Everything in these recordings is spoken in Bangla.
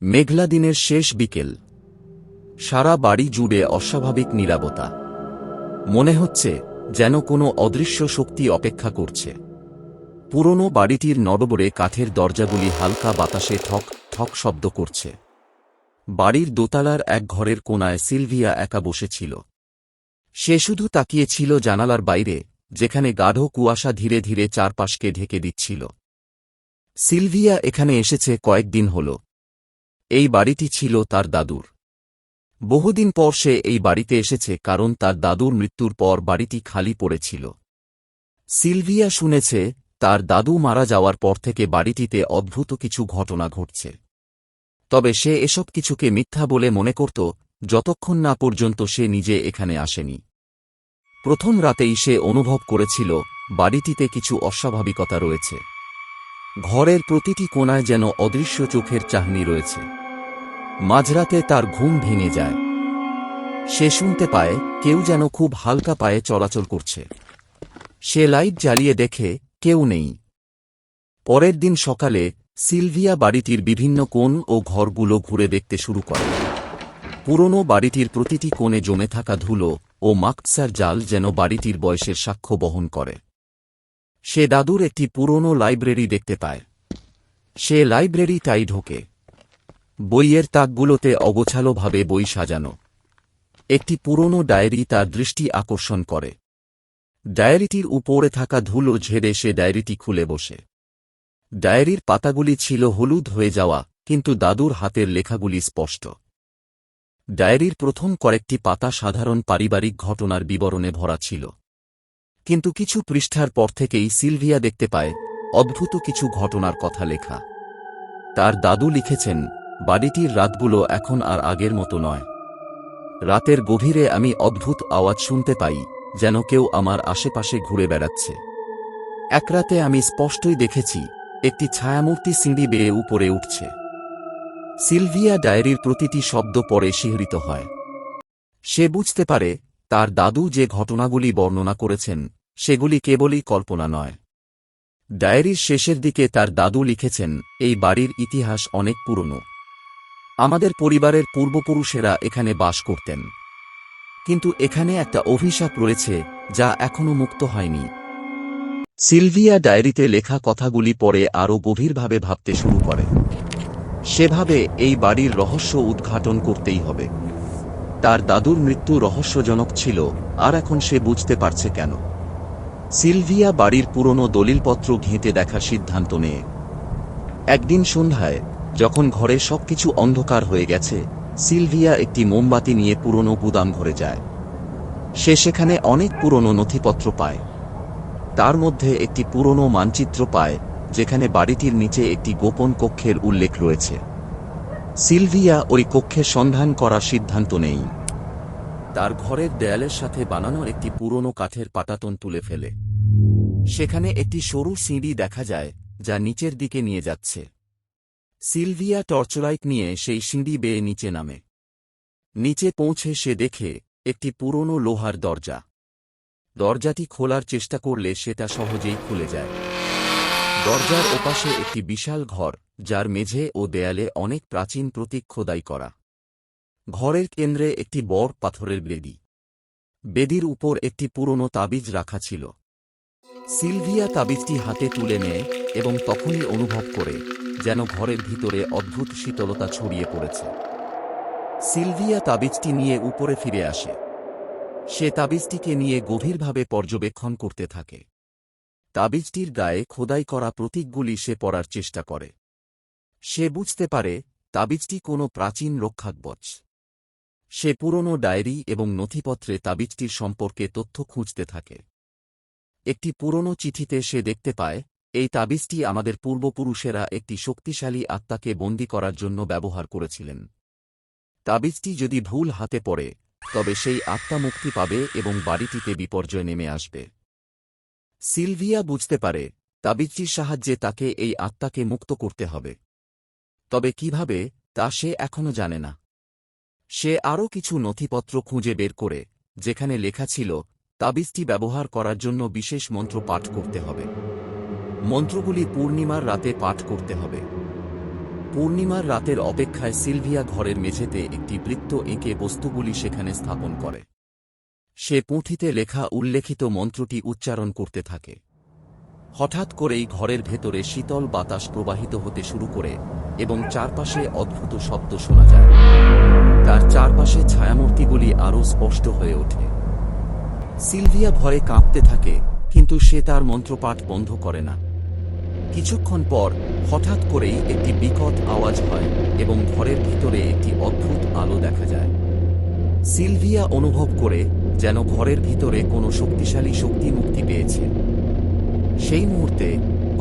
মেঘলা দিনের শেষ বিকেল। সারা বাড়ি জুড়ে অস্বাভাবিক নীরবতা। মনে হচ্ছে যেন কোনো অদৃশ্য শক্তি অপেক্ষা করছে। পুরনো বাড়িটির নড়বড়ে কাঠের দরজাগুলি হালকা বাতাসে ঠক ঠক শব্দ করছে। বাড়ির দোতলার এক ঘরের কোণায় সিলভিয়া একা বসেছিল। সে শুধু তাকিয়েছিল জানালার বাইরে, যেখানে গাঢ় কুয়াশা ধীরে ধীরে চারপাশকে ঢেকে দিচ্ছিল। সিলভিয়া এখানে এসেছে কয়েকদিন হল। এই বাড়িটি ছিল তার দাদুর। বহুদিন পর সে এই বাড়িতে এসেছে কারণ তার দাদুর মৃত্যুর পর বাড়িটি খালি পড়েছিল। সিলভিয়া শুনেছে তার দাদু মারা যাওয়ার পর থেকে বাড়িটিতে অদ্ভুত কিছু ঘটনা ঘটছে। তবে সে এসব কিছুকে মিথ্যা বলে মনে করত যতক্ষণ না পর্যন্ত সে নিজে এখানে আসেনি। প্রথম রাতেই সে অনুভব করেছিল বাড়িটিতে কিছু অস্বাভাবিকতা রয়েছে। ঘরের প্রতিটি কোণায় যেন অদৃশ্য চোখের চাহনি রয়েছে। মাঝরাতে তার ঘুম ভেঙে যায়। সে শুনতে পায় কেউ যেন খুব হালকা পায়ে চলাচল করছে। সে লাইট জ্বালিয়ে দেখে কেউ নেই। পরের দিন সকালে সিলভিয়া বাড়িটির বিভিন্ন কোণ ও ঘরগুলো ঘুরে দেখতে শুরু করে। পুরনো বাড়িটির প্রতিটি কোণে জমে থাকা ধুলো ও মাকড়সার জাল যেন বাড়িটির বয়সের সাক্ষ্য বহন করে। সে দাদুর একটি পুরনো লাইব্রেরি দেখতে পায়। সে লাইব্রেরিটাই ঢোকে। বইয়ের তাকগুলোতে অগোছালোভাবে বই সাজানো। একটি পুরনো ডায়েরি তার দৃষ্টি আকর্ষণ করে। ডায়েরিটির উপরে থাকা ধুলো ঝেড়ে সে ডায়েরিটি খুলে বসে। ডায়েরির পাতাগুলি ছিল হলুদ হয়ে যাওয়া, কিন্তু দাদুর হাতের লেখাগুলি স্পষ্ট। ডায়েরির প্রথম কয়েকটি পাতা সাধারণ পারিবারিক ঘটনার বিবরণে ভরা ছিল। কিন্তু কিছু পৃষ্ঠার পর থেকেই সিলভিয়া দেখতে পায় অদ্ভুত কিছু ঘটনার কথা লেখা। তার দাদু লিখেছেন, বাড়িটির রাতগুলো এখন আর আগের মতো নয়। রাতের গভীরে আমি অদ্ভুত আওয়াজ শুনতে পাই, যেন কেউ আমার আশেপাশে ঘুরে বেড়াচ্ছে। এক রাতে আমি স্পষ্টই দেখেছি একটি ছায়ামূর্তি সিঁড়ি বেয়ে উপরে উঠছে। সিলভিয়া ডায়েরির প্রতিটি শব্দ পড়ে শিহরিত হয়। সে বুঝতে পারে তার দাদু যে ঘটনাগুলি বর্ণনা করেছেন সেগুলি কেবলই কল্পনা নয়। ডায়েরির শেষের দিকে তার দাদু লিখেছেন, এই বাড়ির ইতিহাস অনেক পুরনো। আমাদের পরিবারের পূর্বপুরুষেরা এখানে বাস করতেন। কিন্তু এখানে একটা অভিশাপ রয়েছে যা এখনো মুক্ত হয়নি। সিলভিয়া ডায়েরিতে লেখা কথাগুলি পড়ে আরও গভীরভাবে ভাবতে শুরু করে। সেভাবে এই বাড়ির রহস্য উদ্ঘাটন করতেই হবে। তার দাদুর মৃত্যু রহস্যজনক ছিল, আর এখন সে বুঝতে পারছে কেন। সিলভিয়া বাড়ির পুরনো দলিলপত্র ঘেঁটে দেখার সিদ্ধান্ত নেয়। একদিন সন্ধ্যায় যখন ঘরে সবকিছু অন্ধকার হয়ে গেছে, সিলভিয়া একটি মোমবাতি নিয়ে পুরনো গুদাম ঘরে যায়। সে সেখানে অনেক পুরনো নথিপত্র পায়। তার মধ্যে একটি পুরনো মানচিত্র পায়, যেখানে বাড়িটির নিচে একটি গোপন কক্ষের উল্লেখ রয়েছে। সিলভিয়া ওই কক্ষের সন্ধান করার সিদ্ধান্ত নেয়। তার ঘরের দেয়ালের সাথে বানানো একটি পুরনো কাঠের পাটাতন তুলে ফেলে। সেখানে একটি সরু সিঁড়ি দেখা যায় যা নিচের দিকে নিয়ে যাচ্ছে। সিলভিয়া টর্চলাইট নিয়ে সেই সিঁড়ি বেয়ে নিচে নামে। নিচে পৌঁছে সে দেখে একটি পুরনো লোহার দরজা। দরজাটি খোলার চেষ্টা করলে সেটা সহজেই খুলে যায়। দরজার ওপাশে একটি বিশাল ঘর, যার মেঝে ও দেয়ালে অনেক প্রাচীন প্রতীক খোদাই করা। ঘরের কেন্দ্রে একটি বড় পাথরের বেদি। বেদির উপর একটি পুরনো তাবিজ রাখা ছিল। সিলভিয়া তাবিজটি হাতে তুলে নেয় এবং তখনই অনুভব করে যেন ঘরের ভিতরে অদ্ভুত শীতলতা ছড়িয়ে পড়েছে। সিলভিয়া তাবিজটি নিয়ে উপরে ফিরে আসে। সে তাবিজটিকে নিয়ে গভীরভাবে পর্যবেক্ষণ করতে থাকে। তাবিজটির গায়ে খোদাই করা প্রতীকগুলি সে পড়ার চেষ্টা করে। সে বুঝতে পারে তাবিজটি কোনো প্রাচীন রক্ষাকবচ। সে পুরনো ডায়েরি এবং নথিপত্রে তাবিজটির সম্পর্কে তথ্য খুঁজতে থাকে। একটি পুরনো চিঠিতে সে দেখতে পায়, এই তাবিজটি আমাদের পূর্বপুরুষেরা একটি শক্তিশালী আত্মাকে বন্দী করার জন্য ব্যবহার করেছিলেন। তাবিজটি যদি ভুল হাতে পড়ে তবে সেই আত্মা মুক্তি পাবে এবং বাড়িটিতে বিপর্যয় নেমে আসবে। সিলভিয়া বুঝতে পারে তাবিজটির সাহায্যে তাকে এই আত্মাকে মুক্ত করতে হবে। তবে কিভাবে তা সে এখনো জানে না। সে আরও কিছু নথিপত্র খুঁজে বের করে, যেখানে লেখা ছিল তাবিজটি ব্যবহার করার জন্য বিশেষ মন্ত্র পাঠ করতে হবে। মন্ত্রগুলি পূর্ণিমার রাতে পাঠ করতে হবে। পূর্ণিমার রাতের অপেক্ষায় সিলভিয়া ঘরের মেঝেতে একটি বৃত্ত এঁকে বস্তুগুলি সেখানে স্থাপন করে। সে পুঁথিতে লেখা উল্লেখিত মন্ত্রটি উচ্চারণ করতে থাকে। হঠাৎ করেই ঘরের ভেতরে শীতল বাতাস প্রবাহিত হতে শুরু করে এবং চারপাশে অদ্ভুত শব্দ শোনা যায়। তার চারপাশে ছায়ামূর্তিগুলি আরও স্পষ্ট হয়ে ওঠে। সিলভিয়া ভয়ে কাঁপতে থাকে, কিন্তু সে তার মন্ত্রপাঠ বন্ধ করে না। কিছুক্ষণ পর হঠাৎ করেই একটি বিকট আওয়াজ হয় এবং ঘরের ভিতরে একটি অদ্ভুত আলো দেখা যায়। সিলভিয়া অনুভব করে যেন ঘরের ভিতরে কোনো শক্তিশালী শক্তি মুক্তি পেয়েছে। সেই মুহূর্তে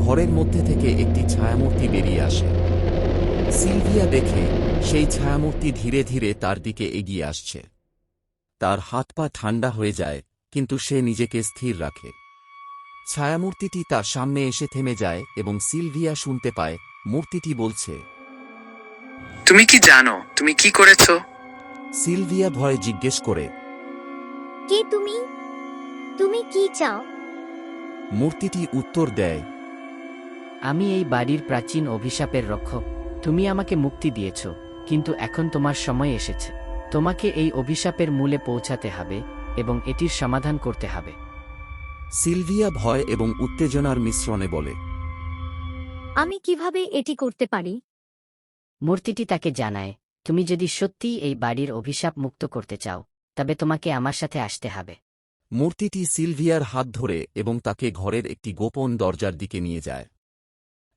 ঘরের মধ্যে থেকে একটি ছায়ামূর্তি বেরিয়ে আসে। সিলভিয়া দেখে সেই ছায়ামূর্তি ধীরে ধীরে তার দিকে এগিয়ে আসছে। তার হাত পা ঠান্ডা হয়ে যায়, কিন্তু সে নিজেকে স্থির রাখে। ছায়ামূর্তিটি তার সামনে এসে থেমে যায় এবং সিলভিয়া শুনতে পায় মূর্তিটি বলছে, তুমি কি জানো তুমি কি করেছ? সিলভিয়া ভয়ে জিজ্ঞেস করে, কে তুমি? তুমি কি চাও? মূর্তিটি উত্তর দেয়, আমি এই বাড়ির প্রাচীন অভিশাপের রক্ষক। তুমি আমাকে মুক্তি দিয়েছ, কিন্তু এখন তোমার সময় এসেছে। তোমাকে এই অভিশাপের মূলে পৌঁছাতে হবে এবং এটির সমাধান করতে হবে। সিলভিয়া ভয় এবং উত্তেজনার মিশ্রণে বলে, আমি কিভাবে এটি করতে পারি? মূর্তিটি তাকে জানায়, তুমি যদি সত্যিই এই বাড়ির অভিশাপ মুক্ত করতে চাও, তবে তোমাকে আমার সাথে আসতে হবে। মূর্তিটি সিলভিয়ার হাত ধরে এবং তাকে ঘরের একটি গোপন দরজার দিকে নিয়ে যায়।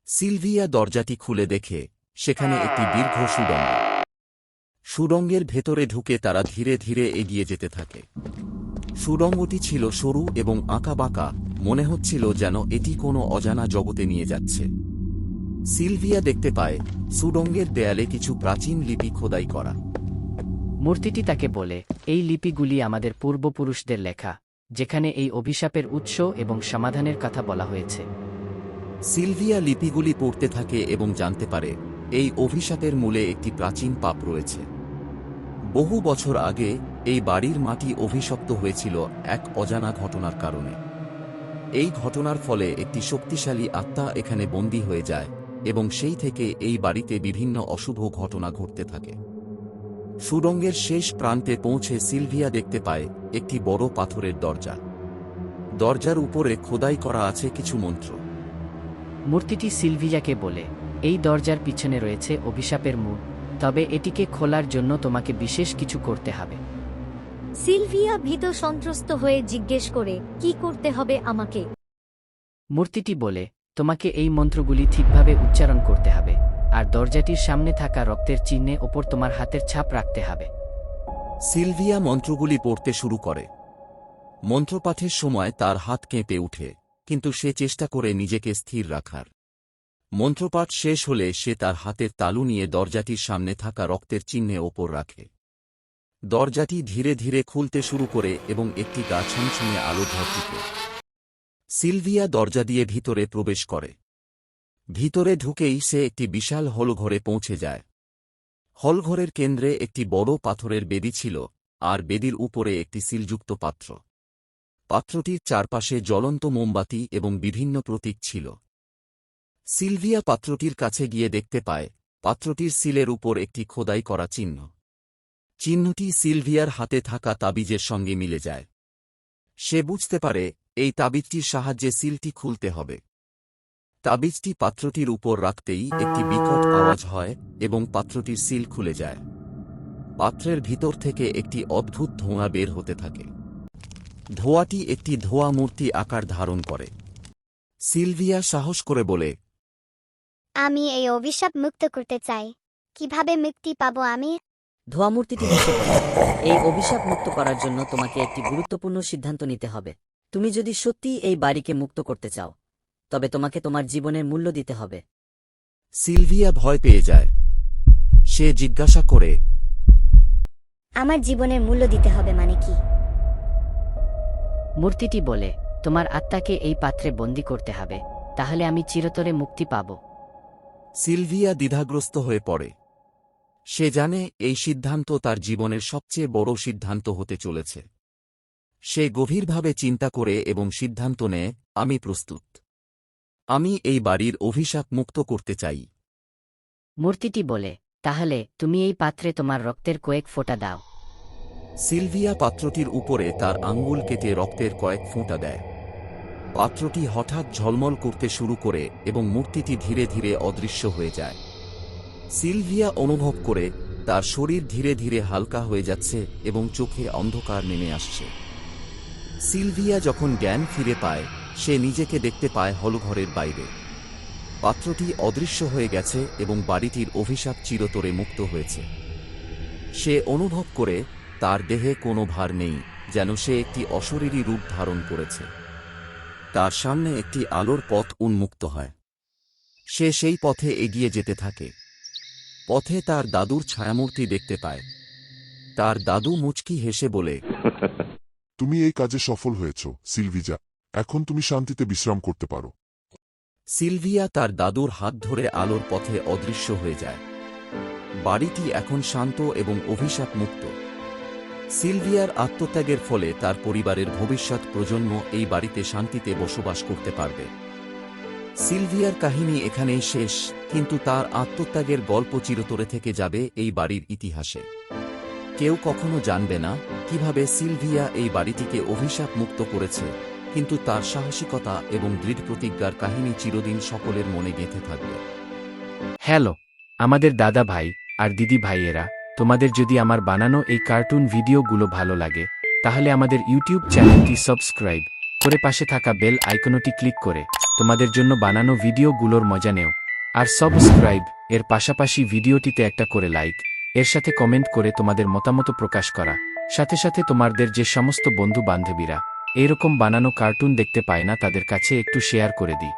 সিলভিয়া দরজাটি খুলে দেখে সেখানে একটি দীর্ঘ সুড়ঙ্গ। সুড়ঙ্গের ভেতরে ঢুকে তারা ধীরে ধীরে এগিয়ে যেতে থাকে। সুড়ঙ্গটি ছিল সরু এবং আঁকাবাঁকা, মনে হচ্ছিল যেন এটি কোনো অজানা জগতে নিয়ে যাচ্ছে। সিলভিয়া দেখতে পায় সুড়ঙ্গের দেয়ালে কিছু প্রাচীন লিপি খোদাই করা। মূর্তিটি তাকে বলে, এই লিপিগুলি আমাদের পূর্বপুরুষদের লেখা, যেখানে এই অভিশাপের উৎস এবং সমাধানের কথা বলা হয়েছে। সিলভিয়া লিপিগুলি পড়তে থাকে এবং জানতে পারে এই অভিশাপের মূলে একটি প্রাচীন পাপ রয়েছে। বহু বছর আগে এই বাড়ির মাটি অভিশপ্ত হয়েছিল এক অজানা ঘটনার কারণে। এই ঘটনার ফলে একটি শক্তিশালী আত্মা এখানে বন্দী হয়ে যায় এবং সেই থেকে এই বাড়িতে বিভিন্ন অশুভ ঘটনা ঘটতে থাকে। সুড়ঙ্গের শেষ প্রান্তে পৌঁছে সিলভিয়া দেখতে পায় একটি বড় পাথরের দরজা। দরজার উপরে খোদাই করা আছে কিছু মন্ত্র। মূর্তিটি সিলভিয়াকে বলে, এই দরজার পিছনে রয়েছে অভিশাপের মূল, তবে এটিকে খোলার জন্য তোমাকে বিশেষ কিছু করতে হবে। সিলভিয়া ভীত সন্ত্রস্ত হয়ে জিজ্ঞেস করে, কি করতে হবে আমাকে? মূর্তিটি বলে, তোমাকে এই মন্ত্রগুলি ঠিকভাবে উচ্চারণ করতে হবে, আর দরজাটির সামনে থাকা রক্তের চিহ্নে ওপর তোমার হাতের ছাপ রাখতে হবে। সিলভিয়া মন্ত্রগুলি পড়তে শুরু করে। মন্ত্রপাঠের সময় তার হাত কেঁপে উঠে, কিন্তু সে চেষ্টা করে নিজেকে স্থির রাখার। মন্ত্রপাঠ শেষ হলে সে তার হাতের তালু নিয়ে দরজাটির সামনে থাকা রক্তের চিহ্নে ওপর রাখে। দরজাটি ধীরে ধীরে খুলতে শুরু করে এবং একটি গা ছমছমে আলো ভর্তি করে। সিলভিয়া দরজা দিয়ে ভিতরে প্রবেশ করে। ভিতরে ঢুকেই সে একটি বিশাল হলঘরে পৌঁছে যায়। হলঘরের কেন্দ্রে একটি বড় পাথরের বেদি ছিল, আর বেদির উপরে একটি সিলযুক্ত পাত্র। পাত্রটির চারপাশে জ্বলন্ত মোমবাতি এবং বিভিন্ন প্রতীক ছিল। সিলভিয়া পাত্রটির কাছে গিয়ে দেখতে পায় পাত্রটির সিলের উপর একটি খোদাই করা চিহ্ন। চিহ্নটি সিলভিয়ার হাতে থাকা তাবিজের সঙ্গে মিলে যায়। সে বুঝতে পারে এই তাবিজটির সাহায্যে সিলটি খুলতে হবে। তাবিজটি পাত্রটির উপর রাখতেই একটি বিকট আওয়াজ হয় এবং পাত্রটির সিল খুলে যায়। পাত্রের ভিতর থেকে একটি অদ্ভুত ধোঁয়া বের হতে থাকে। ধোঁয়াটি একটি ধোঁয়া মূর্তি আকার ধারণ করে। সিলভিয়া সাহস করে বলে, আমি এই অভিশাপ মুক্ত করতে চাই। কিভাবে মুক্তি পাবো আমি? ধোঁয়ামূর্তিটি হেসে বলে, এই অভিশাপ মুক্ত করার জন্য তোমাকে একটি গুরুত্বপূর্ণ সিদ্ধান্ত নিতে হবে। তুমি যদি সত্যিই এই বাড়িকে মুক্ত করতে চাও, তবে তোমাকে তোমার জীবনের মূল্য দিতে হবে। সিলভিয়া ভয় পেয়ে যায়। সে জিজ্ঞাসা করে, আমার জীবনের মূল্য দিতে হবে মানে কি? মূর্তিটি বলে, তোমার আত্মাকে এই পাত্রে বন্দী করতে হবে, তাহলে আমি চিরতরে মুক্তি পাব। সিলভিয়া দ্বিধাগ্রস্ত হয়ে পড়ে। সে জানে এই সিদ্ধান্ত তার জীবনের সবচেয়ে বড় সিদ্ধান্ত হতে চলেছে। সে গভীরভাবে চিন্তা করে এবং সিদ্ধান্ত নেয়, আমি প্রস্তুত। আমি এই বাড়ির অভিশাপ মুক্ত করতে চাই। মূর্তিটি বলে, তাহলে তুমি এই পাত্রে তোমার রক্তের কয়েক ফোঁটা দাও। সিলভিয়া পাত্রটির উপরে তার আঙ্গুল কেটে রক্তের কয়েক ফোঁটা দেয়। পাত্রটি হঠাৎ ঝলমল করতে শুরু করে এবং মূর্তিটি ধীরে ধীরে অদৃশ্য হয়ে যায়। সিলভিয়া অনুভব করে তার শরীর ধীরে ধীরে হালকা হয়ে যাচ্ছে এবং চোখে অন্ধকার নেমে আসছে। সিলভিয়া যখন জ্ঞান ফিরে পায়, সে নিজেকে দেখতে পায় হলঘরের বাইরে। পাত্রটি অদৃশ্য হয়ে গেছে এবং বাড়িটির অভিশাপ চিরতরে মুক্ত হয়েছে। সে অনুভব করে তার দেহে কোনো ভার নেই, যেন সে একটি অশরীরী রূপ ধারণ করেছে। তার সামনে একটি আলোর পথ উন্মুক্ত হয়। সে সেই পথে এগিয়ে যেতে থাকে। পথে তার দাদুর ছায়ামূর্তি দেখতে পায়। তার দাদু মুচকি হেসে বলে, তুমি এই কাজে সফল হয়েছ সিলভিজা, এখন তুমি শান্তিতে বিশ্রাম করতে পারো। সিলভিয়া তার দাদুর হাত ধরে আলোর পথে অদৃশ্য হয়ে যায়। বাড়িটি এখন শান্ত এবং অভিশাপ মুক্ত। সিলভিয়ার আত্মত্যাগের ফলে তার পরিবারের ভবিষ্যৎ প্রজন্ম এই বাড়িতে শান্তিতে বসবাস করতে পারবে। সিলভিয়ার কাহিনী এখানেই শেষ, কিন্তু তার আত্মত্যাগের গল্প চিরতরে থেকে যাবে এই বাড়ির ইতিহাসে। কেউ কখনো জানবে না কিভাবে সিলভিয়া এই বাড়িটিকে অভিশাপ মুক্ত করেছে, কিন্তু তার সাহসিকতা এবং দৃঢ় প্রতিজ্ঞার কাহিনী চিরদিন সকলের মনে গেঁথে থাকবে। হ্যালো আমাদের দাদা ভাই আর দিদি ভাইয়েরা, তোমাদের যদি আমার বানানো এই কার্টুন ভিডিওগুলো ভালো লাগে, তাহলে আমাদের ইউটিউব চ্যানেলটি সাবস্ক্রাইব করে পাশে থাকা বেল আইকনটি ক্লিক করে তোমাদের জন্য বানানো ভিডিওগুলোর মজা নেও। আর সাবস্ক্রাইব এর পাশাপাশি ভিডিওটিতে একটা করে লাইক, এর সাথে কমেন্ট করে তোমাদের মতামত প্রকাশ করা, সাথে সাথে তোমাদের যে সমস্ত বন্ধু বান্ধবীরা এরকম বানানো কার্টুন দেখতে পায় না তাদের কাছে একটু শেয়ার করে দিই।